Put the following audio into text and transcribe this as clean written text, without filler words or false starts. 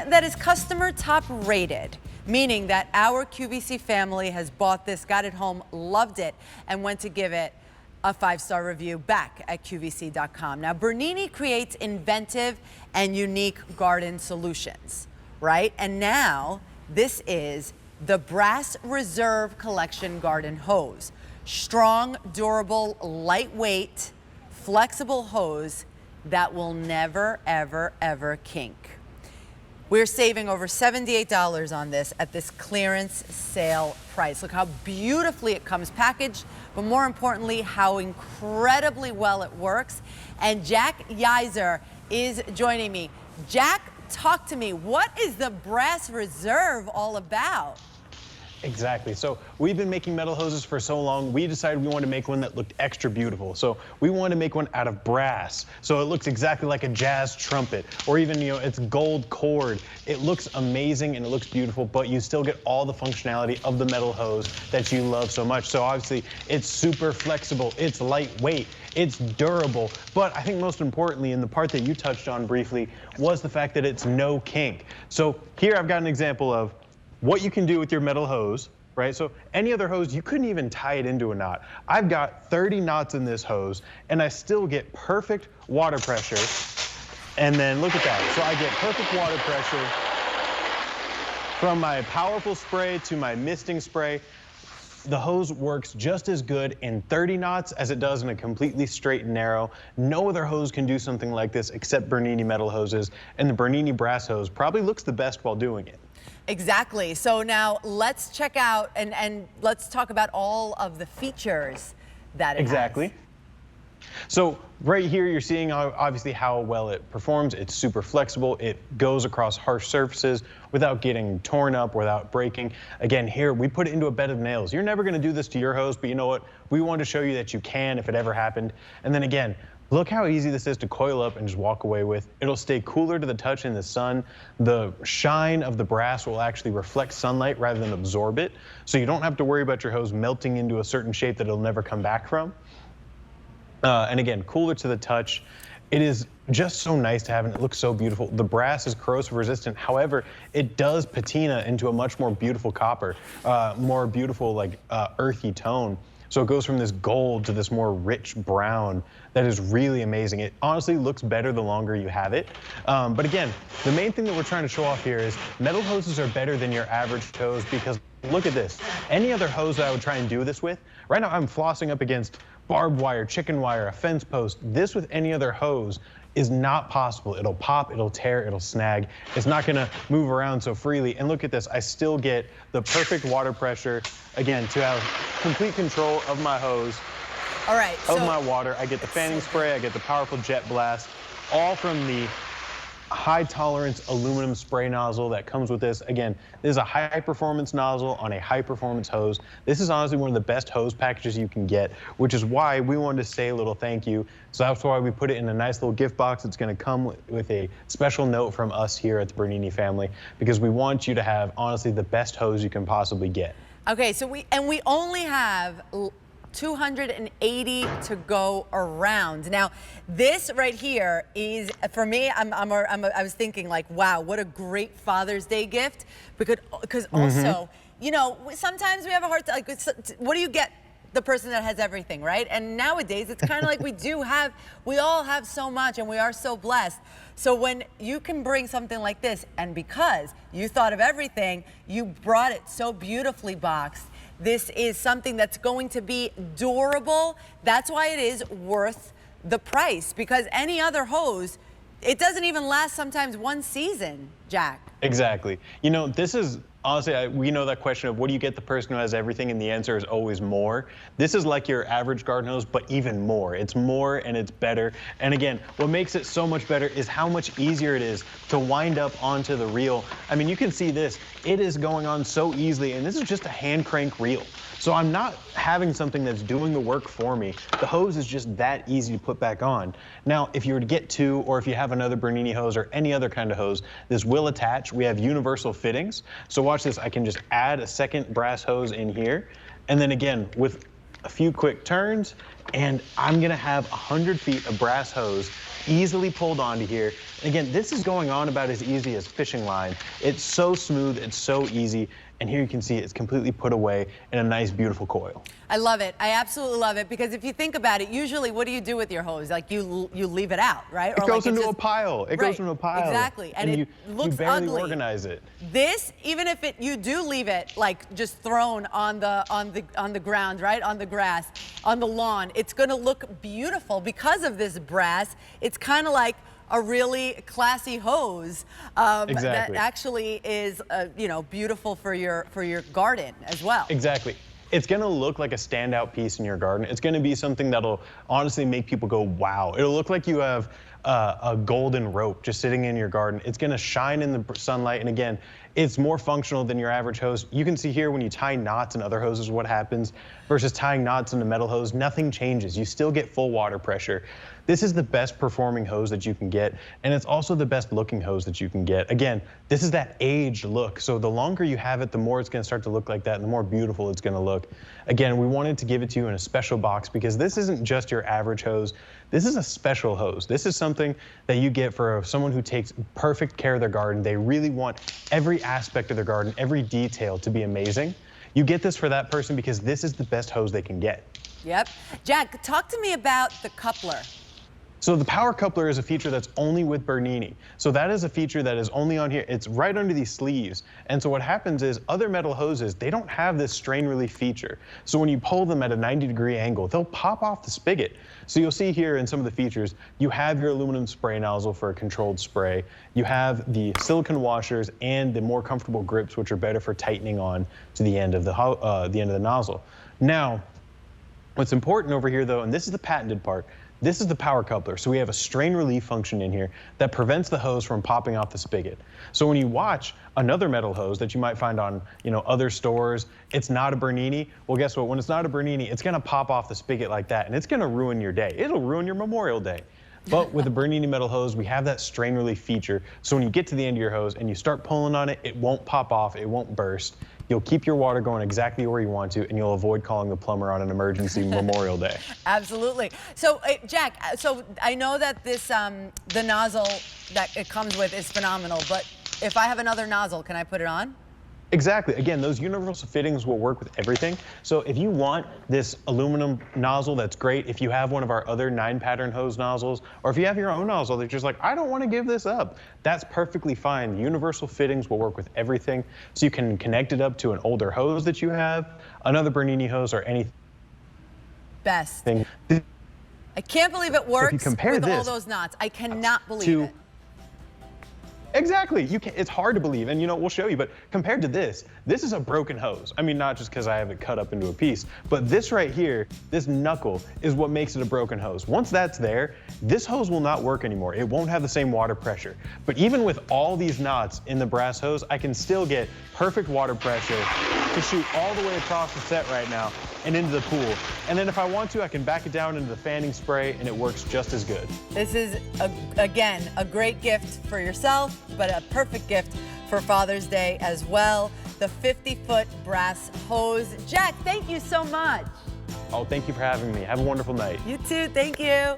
that is customer top rated, meaning that our QVC family has bought this, got it home, loved it, and went to give it a 5-star review back at QVC.com. Now, Bernini creates inventive and unique garden solutions, right? And now this is the Brass Reserve Collection Garden Hose. Strong, durable, lightweight, flexible hose that will never, ever, ever kink. We're saving over $78 on this at this clearance sale price. Look how beautifully it comes packaged, but more importantly, how incredibly well it works. And Jack Yiser is joining me. Jack, talk to me. What is the Brass Reserve all about? Exactly. So we've been making metal hoses for so long, we decided we wanted to make one that looked extra beautiful. So we wanted to make one out of brass. So it looks exactly like a jazz trumpet, or even, it's gold cord. It looks amazing and it looks beautiful, but you still get all the functionality of the metal hose that you love so much. So obviously it's super flexible, it's lightweight, it's durable, but I think most importantly, and the part that you touched on briefly, was the fact that it's no kink. So here I've got an example of what you can do with your metal hose, right? So any other hose, you couldn't even tie it into a knot. I've got 30 knots in this hose, and I still get perfect water pressure. And then look at that. So I get perfect water pressure from my powerful spray to my misting spray. The hose works just as good in 30 knots as it does in a completely straight and narrow. No other hose can do something like this except Bernini metal hoses, and the Bernini brass hose probably looks the best while doing it. Exactly. So now let's check out and let's talk about all of the features that it has. So right here you're seeing obviously how well it performs. It's super flexible. It goes across harsh surfaces without getting torn up, without breaking. Again, here we put it into a bed of nails. You're never going to do this to your hose, but you know what? We want to show you that you can if it ever happened. And then again, look how easy this is to coil up and just walk away with. It'll stay cooler to the touch in the sun. The shine of the brass will actually reflect sunlight rather than absorb it. So you don't have to worry about your hose melting into a certain shape that it'll never come back from. And again, cooler to the touch. It is just so nice to have, and it looks so beautiful. The brass is corrosive resistant. However, it does patina into a much more beautiful copper, more beautiful like earthy tone. So it goes from this gold to this more rich brown that is really amazing. It honestly looks better the longer you have it. But again, the main thing that we're trying to show off here is metal hoses are better than your average hose because look at this. Any other hose that I would try and do this with, right now I'm flossing up against barbed wire, chicken wire, a fence post. This with any other hose is not possible. It'll pop, it'll tear, it'll snag. It's not gonna move around so freely. And look at this, I still get the perfect water pressure, again, to have complete control of my hose, all right, of my water. I get the fanning spray, I get the powerful jet blast, all from the high tolerance aluminum spray nozzle that comes with this. Again, this is a high performance nozzle on a high performance hose. This is honestly one of the best hose packages you can get, which is why we wanted to say a little thank you. So that's why we put it in a nice little gift box. It's gonna come with a special note from us here at the Bernini family, because we want you to have honestly the best hose you can possibly get. Okay, so we only have 280 to go around. Now, this right here is, for me, I was thinking like, wow, what a great Father's Day gift. Because also, sometimes we have a hard time, like, what do you get the person that has everything, right? And nowadays, it's kind of like we all have so much and we are so blessed. So when you can bring something like this, and because you thought of everything, you brought it so beautifully boxed, this is something that's going to be durable. That's why it is worth the price, because any other hose, it doesn't even last sometimes one season, Jack. Exactly. This is honestly, we know that question of what do you get the person who has everything, and the answer is always more. This is like your average garden hose, but even more. It's more and it's better. And again, what makes it so much better is how much easier it is to wind up onto the reel. I mean, you can see this. It is going on so easily, and this is just a hand crank reel. So I'm not having something that's doing the work for me. The hose is just that easy to put back on. Now, if you were to get two, or if you have another Bernini hose or any other kind of hose, this will attach. We have universal fittings. So watch this, I can just add a second brass hose in here. And then again, with a few quick turns, and I'm gonna have 100 feet of brass hose easily pulled onto here. And again, this is going on about as easy as fishing line. It's so smooth, it's so easy. And here you can see it's completely put away in a nice, beautiful coil. I love it. I absolutely love it, because if you think about it, usually what do you do with your hose? Like you leave it out, right? It goes into a pile. It goes into a pile. Exactly. And it looks you barely ugly. organize it. This, even if you do leave it like just thrown on the ground, right? On the grass, on the lawn, it's going to look beautiful because of this brass. It's kind of like a really classy hose that actually is, you know, beautiful for your garden as well. Exactly. It's going to look like a standout piece in your garden. It's going to be something that'll honestly make people go, wow. It'll look like you have a golden rope just sitting in your garden. It's going to shine in the sunlight. And again, it's more functional than your average hose. You can see here when you tie knots in other hoses what happens versus tying knots in a metal hose. Nothing changes. You still get full water pressure. This is the best performing hose that you can get, and it's also the best looking hose that you can get. Again, this is that aged look, so the longer you have it, the more it's going to start to look like that and the more beautiful it's going to look. Again, we wanted to give it to you in a special box because this isn't just your average hose. This is a special hose. This is something that you get for someone who takes perfect care of their garden. They really want every aspect of their garden, every detail to be amazing. You get this for that person because this is the best hose they can get. Yep. Jack, talk to me about the coupler. So the power coupler is a feature that's only with Bernini. So that is a feature that is only on here. It's right under these sleeves. And so what happens is other metal hoses, they don't have this strain relief feature. So when you pull them at a 90-degree angle, they'll pop off the spigot. So you'll see here in some of the features, you have your aluminum spray nozzle for a controlled spray. You have the silicone washers and the more comfortable grips, which are better for tightening on to the end of the nozzle. Now, what's important over here though, and this is the patented part, this is the power coupler. So we have a strain relief function in here that prevents the hose from popping off the spigot. So when you watch another metal hose that you might find on, you know, other stores, it's not a Bernini. Well, guess what? When it's not a Bernini, it's going to pop off the spigot like that, and it's going to ruin your day. It'll ruin your Memorial Day. But with the Bernini metal hose, we have that strain relief feature. So when you get to the end of your hose and you start pulling on it, it won't pop off, it won't burst. You'll keep your water going exactly where you want to, and you'll avoid calling the plumber on an emergency Memorial Day. Absolutely. So, Jack, so I know that this, the nozzle that it comes with is phenomenal, but if I have another nozzle, can I put it on? Exactly. Again, those universal fittings will work with everything. So if you want this aluminum nozzle, that's great. If you have one of our other 9-pattern hose nozzles, or if you have your own nozzle that's just like, I don't want to give this up, that's perfectly fine. The universal fittings will work with everything. So you can connect it up to an older hose that you have, another Bernini hose, or anything. Best. I can't believe it works with all those knots. I cannot believe it. Exactly. It's hard to believe, and you know, we'll show you, but compared to this is a broken hose. I mean, not just because I have it cut up into a piece, but this right here, this knuckle, is what makes it a broken hose. Once that's there, this hose will not work anymore. It won't have the same water pressure. But even with all these knots in the brass hose, I can still get perfect water pressure to shoot all the way across the set right now and into the pool. And then if I want to, I can back it down into the fanning spray, and it works just as good. This is, again, a great gift for yourself, but a perfect gift for Father's Day as well. The 50-foot brass hose. Jack, thank you so much. Oh, thank you for having me. Have a wonderful night. You too. Thank you.